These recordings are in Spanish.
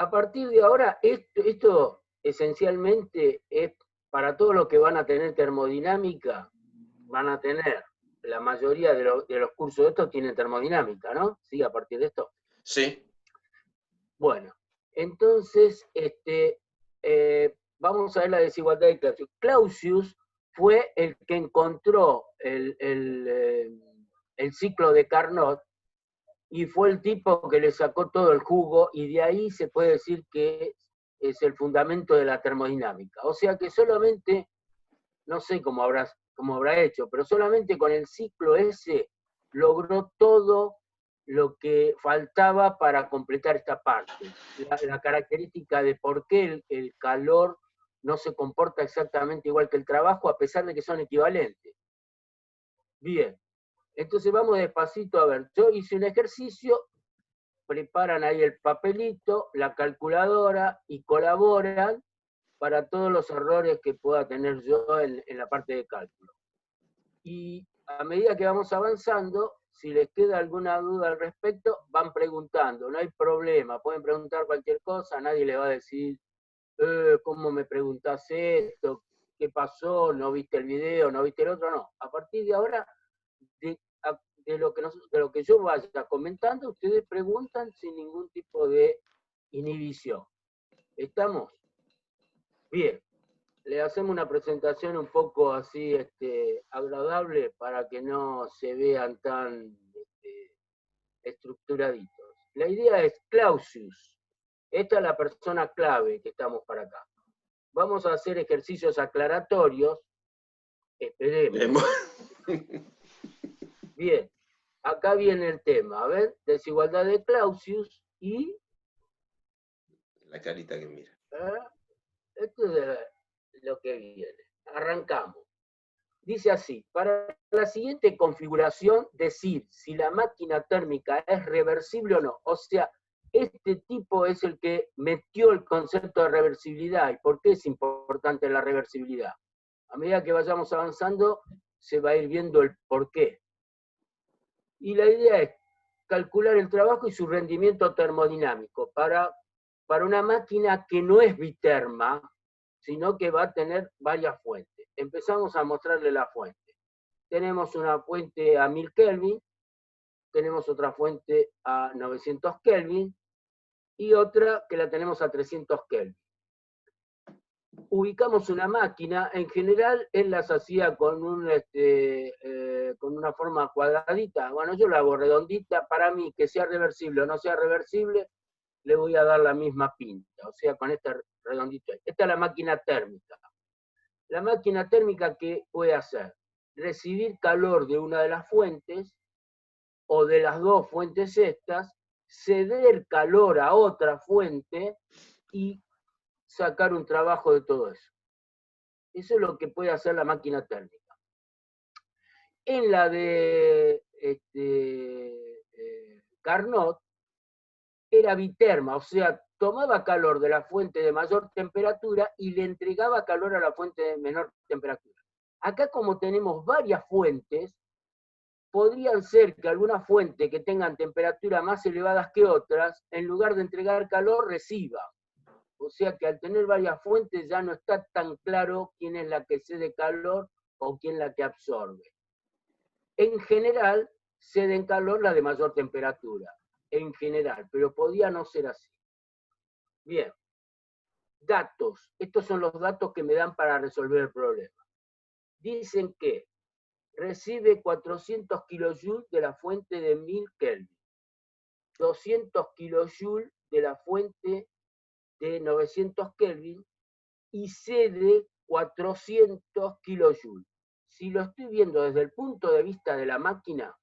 a partir de ahora, esto esencialmente es para todos los que van a tener termodinámica, van a tener, la mayoría de los cursos de estos tienen termodinámica, ¿no? Sí, a partir de esto. Sí. Bueno, entonces, vamos a ver la desigualdad de Clausius. Clausius fue el que encontró el ciclo de Carnot y fue el tipo que le sacó todo el jugo, y de ahí se puede decir que es el fundamento de la termodinámica. O sea que solamente, no sé cómo habrá hecho, pero solamente con el ciclo ese logró todo lo que faltaba para completar esta parte. La característica de por qué el calor no se comporta exactamente igual que el trabajo, a pesar de que son equivalentes. Bien, entonces vamos despacito a ver. Yo hice un ejercicio, preparan ahí el papelito, la calculadora y colaboran para todos los errores que pueda tener yo en la parte de cálculo. Y a medida que vamos avanzando, si les queda alguna duda al respecto, van preguntando, no hay problema, pueden preguntar cualquier cosa, nadie le va a decir, ¿cómo me preguntás esto? ¿Qué pasó? ¿No viste el video? ¿No viste el otro? No. A partir de ahora, de lo que yo vaya comentando, ustedes preguntan sin ningún tipo de inhibición. ¿Estamos? Bien. Le hacemos una presentación un poco así agradable para que no se vean tan estructuraditos. La idea es Clausius. Esta es la persona clave que estamos para acá. Vamos a hacer ejercicios aclaratorios. Esperemos. Bien. Acá viene el tema. A ver, desigualdad de Clausius y... La carita que mira. Esto es lo que viene. Arrancamos. Dice así, para la siguiente configuración, decir si la máquina térmica es reversible o no. O sea, este tipo es el que metió el concepto de reversibilidad. ¿Y por qué es importante la reversibilidad? A medida que vayamos avanzando, se va a ir viendo el por qué. Y la idea es calcular el trabajo y su rendimiento termodinámico para una máquina que no es biterma, sino que va a tener varias fuentes. Empezamos a mostrarle la fuente. Tenemos una fuente a 1000 Kelvin, tenemos otra fuente a 900 Kelvin y otra que la tenemos a 300 Kelvin. Ubicamos una máquina, en general él las hacía con con una forma cuadradita. Bueno, yo la hago redondita, para mí que sea reversible o no sea reversible, le voy a dar la misma pinta, o sea, con este redondito. Esta es la máquina térmica. La máquina térmica, ¿qué puede hacer? Recibir calor de una de las fuentes, o de las dos fuentes estas, ceder calor a otra fuente y sacar un trabajo de todo eso. Eso es lo que puede hacer la máquina térmica. En la de Carnot, era biterma, o sea, tomaba calor de la fuente de mayor temperatura y le entregaba calor a la fuente de menor temperatura. Acá, como tenemos varias fuentes, podrían ser que algunas fuentes que tengan temperaturas más elevadas que otras, en lugar de entregar calor, reciba. O sea que al tener varias fuentes ya no está tan claro quién es la que cede calor o quién es la que absorbe. En general, ceden calor la de mayor temperatura, en general, pero podía no ser así. Bien, datos. Estos son los datos que me dan para resolver el problema. Dicen que recibe 400 kilojoules de la fuente de 1000 Kelvin, 200 kilojoules de la fuente de 900 Kelvin y cede 400 kilojoules. Si lo estoy viendo desde el punto de vista de la máquina,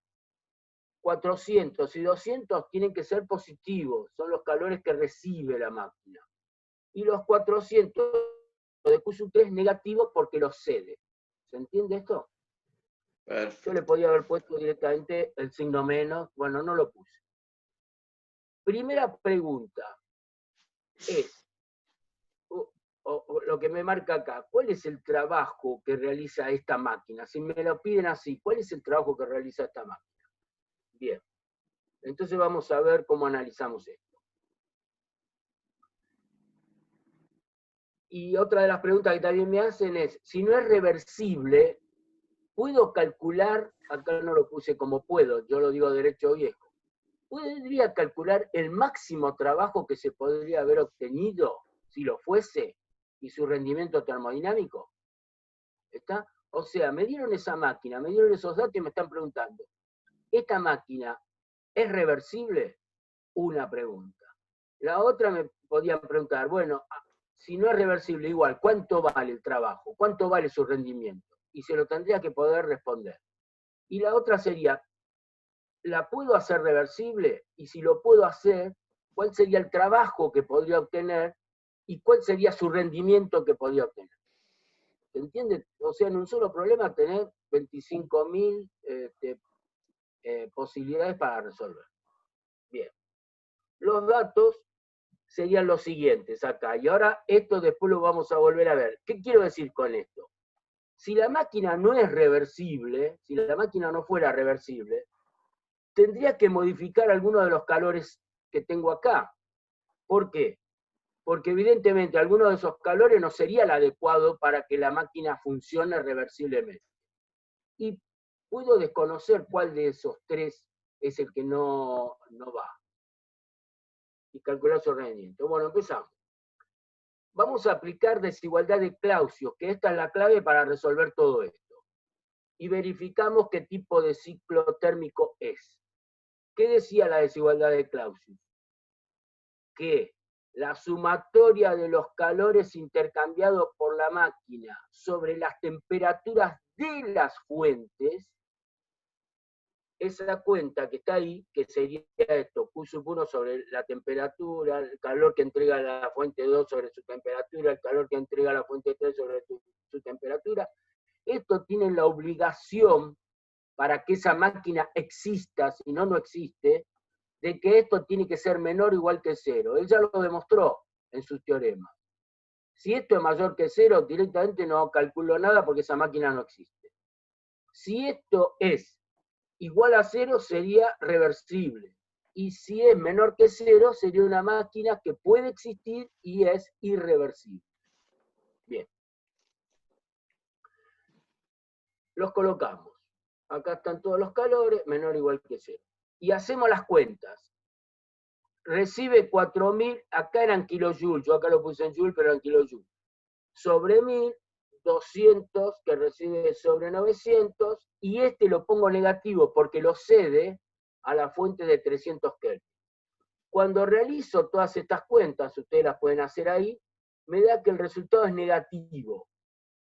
400 y 200 tienen que ser positivos, son los calores que recibe la máquina. Y los 400 de Q3 es negativo porque los cede. ¿Se entiende esto? Perfecto. Yo le podía haber puesto directamente el signo menos, bueno, no lo puse. Primera pregunta es, lo que me marca acá, ¿cuál es el trabajo que realiza esta máquina? Si me lo piden así, ¿cuál es el trabajo que realiza esta máquina? Bien, entonces vamos a ver cómo analizamos esto. Y otra de las preguntas que también me hacen es, si no es reversible, ¿puedo calcular, acá no lo puse como puedo, yo lo digo derecho viejo, ¿podría calcular el máximo trabajo que se podría haber obtenido si lo fuese y su rendimiento termodinámico? ¿Está? O sea, me dieron esa máquina, me dieron esos datos y me están preguntando, ¿esta máquina es reversible? Una pregunta. La otra me podían preguntar, bueno, si no es reversible igual, ¿cuánto vale el trabajo? ¿Cuánto vale su rendimiento? Y se lo tendría que poder responder. Y la otra sería, ¿la puedo hacer reversible? Y si lo puedo hacer, ¿cuál sería el trabajo que podría obtener? ¿Y cuál sería su rendimiento que podría obtener? ¿Se entiende? O sea, en un solo problema tener 25.000 posibilidades para resolver. Bien. Los datos serían los siguientes acá. Y ahora esto después lo vamos a volver a ver. ¿Qué quiero decir con esto? Si la máquina no es reversible, si la máquina no fuera reversible, tendría que modificar alguno de los calores que tengo acá. ¿Por qué? Porque evidentemente alguno de esos calores no sería el adecuado para que la máquina funcione reversiblemente. Y puedo desconocer cuál de esos tres es el que no va. Y calcular su rendimiento. Bueno, empezamos. Vamos a aplicar desigualdad de Clausius, que esta es la clave para resolver todo esto. Y verificamos qué tipo de ciclo térmico es. ¿Qué decía la desigualdad de Clausius? Que la sumatoria de los calores intercambiados por la máquina sobre las temperaturas de las fuentes, esa cuenta que está ahí, que sería esto, Q sub 1 sobre la temperatura, el calor que entrega la fuente 2 sobre su temperatura, el calor que entrega la fuente 3 sobre su temperatura, esto tiene la obligación, para que esa máquina exista, si no, no existe, de que esto tiene que ser menor o igual que cero. Él ya lo demostró en sus teoremas. Si esto es mayor que cero, directamente no calculo nada porque esa máquina no existe. Si esto es igual a cero, sería reversible. Y si es menor que cero, sería una máquina que puede existir y es irreversible. Bien. Los colocamos. Acá están todos los calores, menor o igual que cero. Y hacemos las cuentas. Recibe 4.000, acá eran kilojoules, yo acá lo puse en joule, pero eran kilojoules. Sobre 1.000, 200 que recibe sobre 900, y este lo pongo negativo porque lo cede a la fuente de 300 Kelvin. Cuando realizo todas estas cuentas, ustedes las pueden hacer ahí, me da que el resultado es negativo.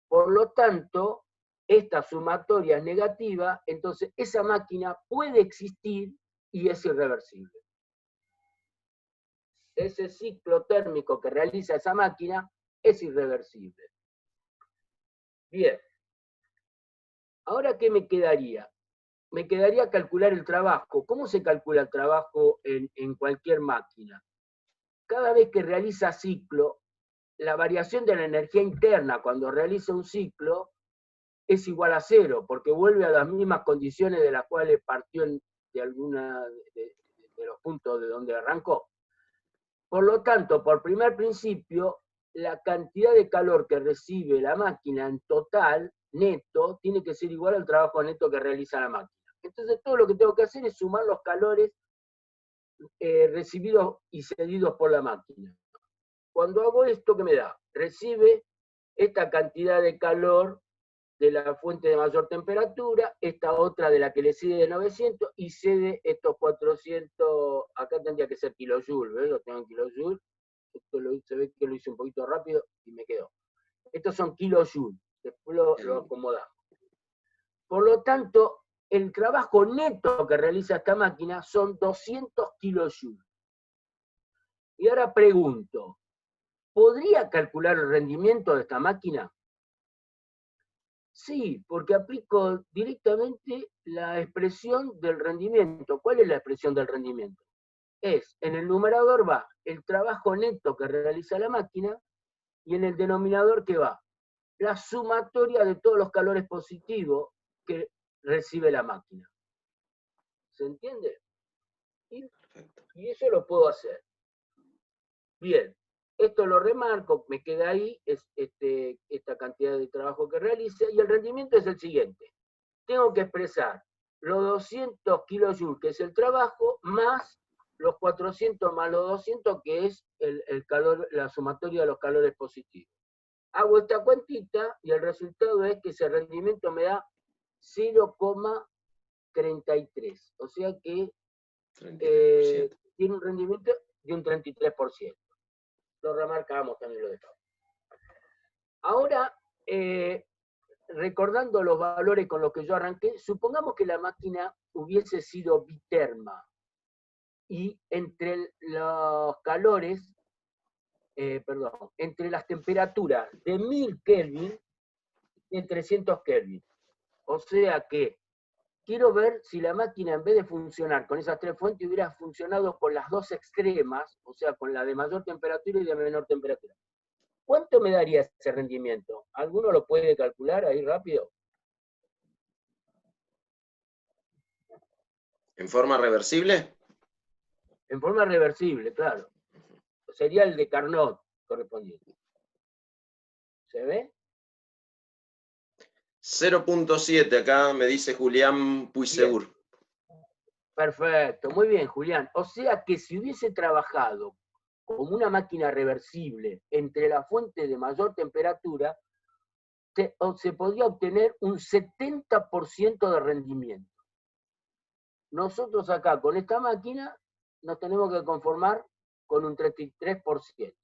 Por lo tanto, esta sumatoria es negativa, entonces esa máquina puede existir y es irreversible. Ese ciclo térmico que realiza esa máquina es irreversible. Bien. Ahora, ¿qué me quedaría? Me quedaría calcular el trabajo. ¿Cómo se calcula el trabajo en cualquier máquina? Cada vez que realiza ciclo, la variación de la energía interna cuando realiza un ciclo es igual a cero, porque vuelve a las mismas condiciones de las cuales partió de alguna de los puntos de donde arrancó. Por lo tanto, por primer principio, la cantidad de calor que recibe la máquina en total, neto, tiene que ser igual al trabajo neto que realiza la máquina. Entonces, todo lo que tengo que hacer es sumar los calores recibidos y cedidos por la máquina. Cuando hago esto, ¿qué me da? Recibe esta cantidad de calor de la fuente de mayor temperatura, esta otra de la que le cede de 900 y cede estos 400, acá tendría que ser kilojoules, ¿ves? Lo tengo en kilojoules, esto se ve que lo hice un poquito rápido y me quedó. Estos son kilojoules, después lo acomodamos. Por lo tanto, el trabajo neto que realiza esta máquina son 200 kilojoules. Y ahora pregunto, ¿podría calcular el rendimiento de esta máquina? Sí, porque aplico directamente la expresión del rendimiento. ¿Cuál es la expresión del rendimiento? En el numerador va el trabajo neto que realiza la máquina y en el denominador que va la sumatoria de todos los calores positivos que recibe la máquina. ¿Se entiende? Y eso lo puedo hacer. Bien, Esto lo remarco, me queda ahí esta cantidad de trabajo que realice, y el rendimiento es el siguiente. Tengo que expresar los 200 kilojoules, que es el trabajo, más los 400 más los 200, que es el calor, la sumatoria de los calores positivos. Hago esta cuentita y el resultado es que ese rendimiento me da 0,33. O sea que 33%. tiene un rendimiento de un 33%. Lo remarcamos, también lo dejamos. Ahora, recordando los valores con los que yo arranqué, supongamos que la máquina hubiese sido biterma y entre los calores, entre las temperaturas de 1000 Kelvin y 300 Kelvin. O sea que quiero ver si la máquina, en vez de funcionar con esas tres fuentes, hubiera funcionado con las dos extremas, o sea, con la de mayor temperatura y de menor temperatura. ¿Cuánto me daría ese rendimiento? ¿Alguno lo puede calcular ahí rápido? ¿En forma reversible? En forma reversible, claro. Sería el de Carnot correspondiente. ¿Se ve? 0.7, acá me dice Julián Puisegur. Perfecto, muy bien, Julián. O sea que si hubiese trabajado como una máquina reversible entre la fuente de mayor temperatura, se podría obtener un 70% de rendimiento. Nosotros acá con esta máquina nos tenemos que conformar con un 33%.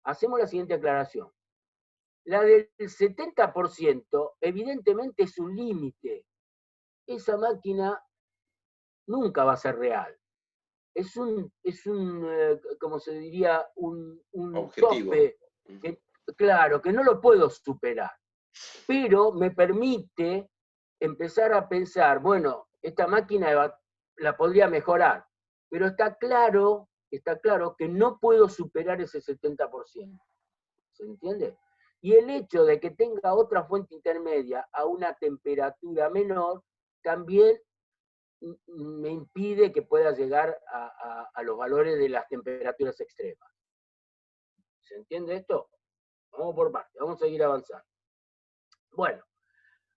Hacemos la siguiente aclaración. La del 70% evidentemente es un límite. Esa máquina nunca va a ser real. Es un como se diría, un Objetivo. tope, que, claro, que no lo puedo superar. Pero me permite empezar a pensar, bueno, esta máquina la podría mejorar, pero está claro que no puedo superar ese 70%. ¿Se entiende? Y el hecho de que tenga otra fuente intermedia a una temperatura menor también me impide que pueda llegar a los valores de las temperaturas extremas. ¿Se entiende esto? Vamos por partes, vamos a seguir avanzando. Bueno,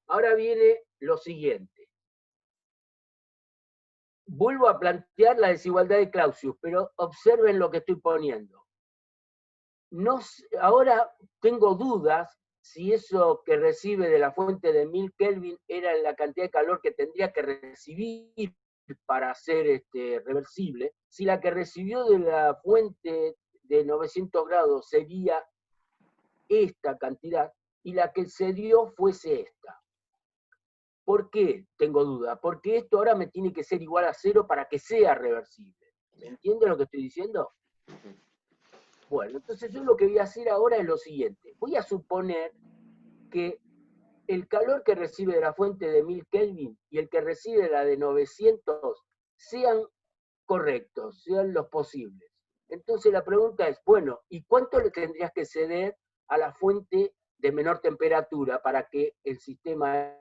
ahora viene lo siguiente. Vuelvo a plantear la desigualdad de Clausius, pero observen lo que estoy poniendo. No, ahora tengo dudas si eso que recibe de la fuente de 1000 Kelvin era la cantidad de calor que tendría que recibir para ser reversible, si la que recibió de la fuente de 900 grados sería esta cantidad y la que se dio fuese esta. ¿Por qué tengo duda? Porque esto ahora me tiene que ser igual a 0 para que sea reversible. ¿Se entiende lo que estoy diciendo? Bueno, entonces yo lo que voy a hacer ahora es lo siguiente. Voy a suponer que el calor que recibe de la fuente de 1000 Kelvin y el que recibe la de 900 sean correctos, sean los posibles. Entonces la pregunta es, bueno, ¿y cuánto le tendrías que ceder a la fuente de menor temperatura para que el sistema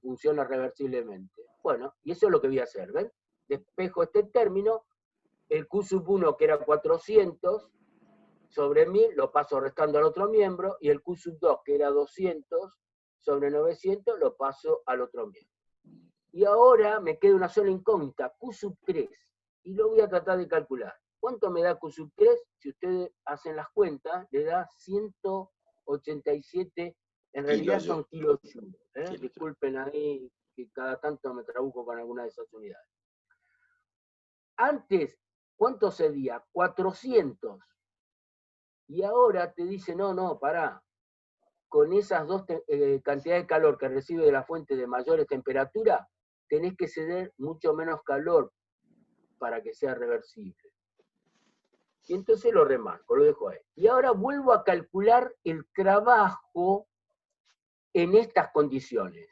funcione reversiblemente? Bueno, y eso es lo que voy a hacer, ¿ven? Despejo este término, el Q sub 1 que era 400 sobre 1000 lo paso restando al otro miembro, y el Q sub 2 que era 200 sobre 900 lo paso al otro miembro. Y ahora me queda una sola incógnita, Q sub 3, y lo voy a tratar de calcular. ¿Cuánto me da Q sub 3? Si ustedes hacen las cuentas, le da 187, en realidad son kilojoules. Disculpen ahí que cada tanto me trabuco con alguna de esas unidades. Antes, ¿cuánto sería? 400. Y ahora te dice, no, pará. Con esas dos cantidades de calor que recibe de la fuente de mayores temperaturas, tenés que ceder mucho menos calor para que sea reversible. Y entonces lo remarco, lo dejo ahí. Y ahora vuelvo a calcular el trabajo en estas condiciones.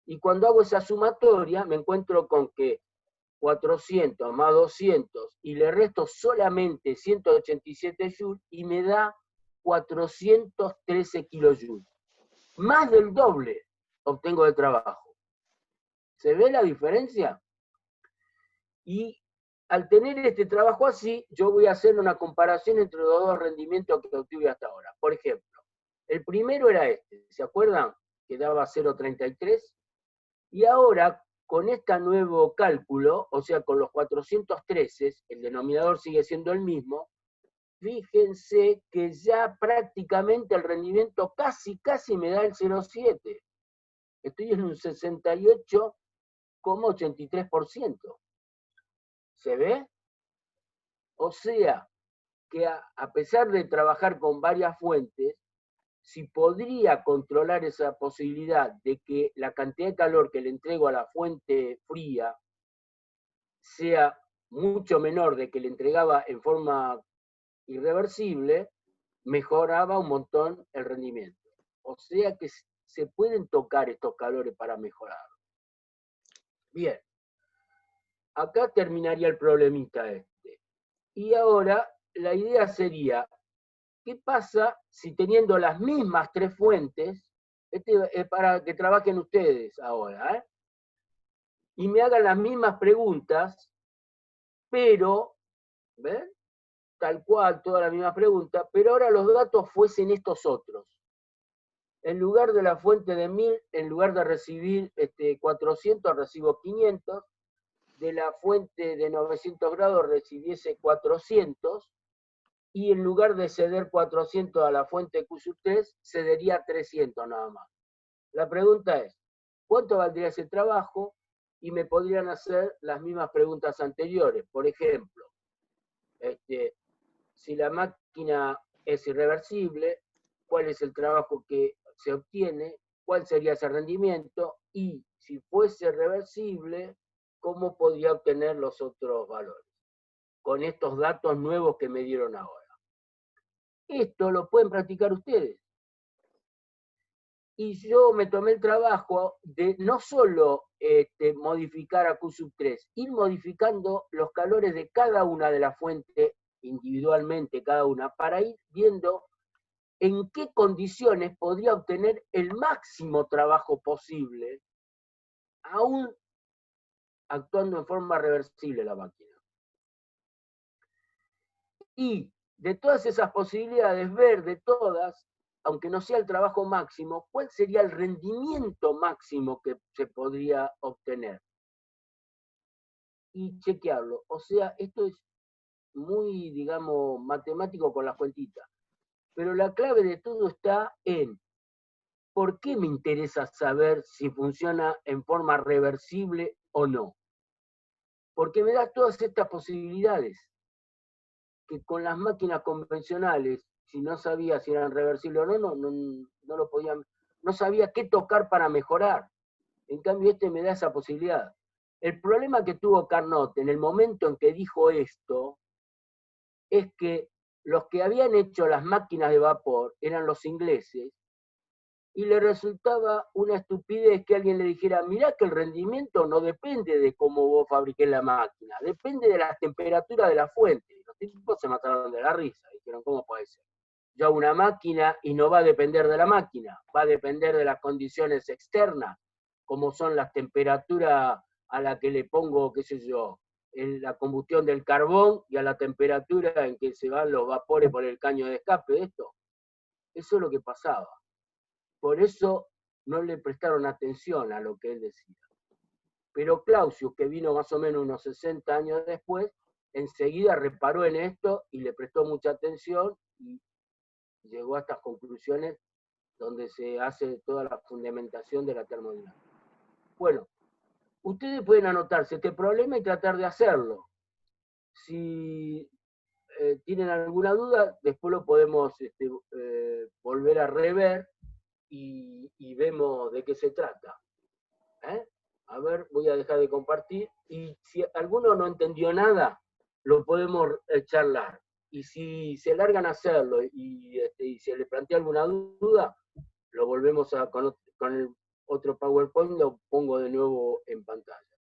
Y cuando hago esa sumatoria, me encuentro con que 400 más 200, y le resto solamente 187 joules, y me da 413 kilojoules. Más del doble obtengo de trabajo. ¿Se ve la diferencia? Y al tener este trabajo así, yo voy a hacer una comparación entre los dos rendimientos que obtuve hasta ahora. Por ejemplo, el primero era este, ¿se acuerdan? Que daba 0,33. Y ahora, con este nuevo cálculo, o sea, con los 413, el denominador sigue siendo el mismo, fíjense que ya prácticamente el rendimiento casi me da el 0,7. Estoy en un 68,83%. ¿Se ve? O sea, que a pesar de trabajar con varias fuentes, si podría controlar esa posibilidad de que la cantidad de calor que le entrego a la fuente fría sea mucho menor de que le entregaba en forma irreversible, mejoraba un montón el rendimiento. O sea que se pueden tocar estos calores para mejorar. Bien, acá terminaría el problemita este. Y ahora la idea sería, ¿qué pasa si teniendo las mismas tres fuentes, este es para que trabajen ustedes ahora, y me hagan las mismas preguntas, pero, ¿ven? Tal cual, todas las mismas preguntas, pero ahora los datos fuesen estos otros. En lugar de la fuente de 1000, en lugar de recibir 400, recibo 500, de la fuente de 900 grados recibiese 400, y en lugar de ceder 400 a la fuente Q3, cedería 300 nada más. La pregunta es, ¿cuánto valdría ese trabajo? Y me podrían hacer las mismas preguntas anteriores. Por ejemplo, si la máquina es irreversible, ¿cuál es el trabajo que se obtiene? ¿Cuál sería ese rendimiento? Y si fuese reversible, ¿cómo podría obtener los otros valores? Con estos datos nuevos que me dieron ahora. Esto lo pueden practicar ustedes. Y yo me tomé el trabajo de no solo modificar a Q3, ir modificando los calores de cada una de las fuentes individualmente, cada una, para ir viendo en qué condiciones podría obtener el máximo trabajo posible, aún actuando en forma reversible la máquina. Y de todas esas posibilidades, ver de todas, aunque no sea el trabajo máximo, cuál sería el rendimiento máximo que se podría obtener. Y chequearlo. O sea, esto es muy, digamos, matemático con la cuentita. Pero la clave de todo está en ¿por qué me interesa saber si funciona en forma reversible o no? Porque me da todas estas posibilidades que con las máquinas convencionales, si no sabía si eran reversibles o no lo podían, no sabía qué tocar para mejorar. En cambio, me da esa posibilidad. El problema que tuvo Carnot en el momento en que dijo esto es que los que habían hecho las máquinas de vapor eran los ingleses, y le resultaba una estupidez que alguien le dijera, mirá que el rendimiento no depende de cómo vos fabriques la máquina, depende de las temperaturas de la fuente. Y los tipos se mataron de la risa, dijeron, ¿cómo puede ser? Yo hago una máquina y no va a depender de la máquina, va a depender de las condiciones externas, como son las temperaturas a la que le pongo, qué sé yo, en la combustión del carbón y a la temperatura en que se van los vapores por el caño de escape de esto. Eso es lo que pasaba. Por eso no le prestaron atención a lo que él decía. Pero Clausius, que vino más o menos unos 60 años después, enseguida reparó en esto y le prestó mucha atención y llegó a estas conclusiones donde se hace toda la fundamentación de la termodinámica. Bueno, ustedes pueden anotarse este problema y tratar de hacerlo. Si tienen alguna duda, después lo podemos volver a rever y vemos de qué se trata. A ver, voy a dejar de compartir. Y si alguno no entendió nada, lo podemos charlar. Y si se largan a hacerlo y se les plantea alguna duda, lo volvemos con el otro PowerPoint, lo pongo de nuevo en pantalla.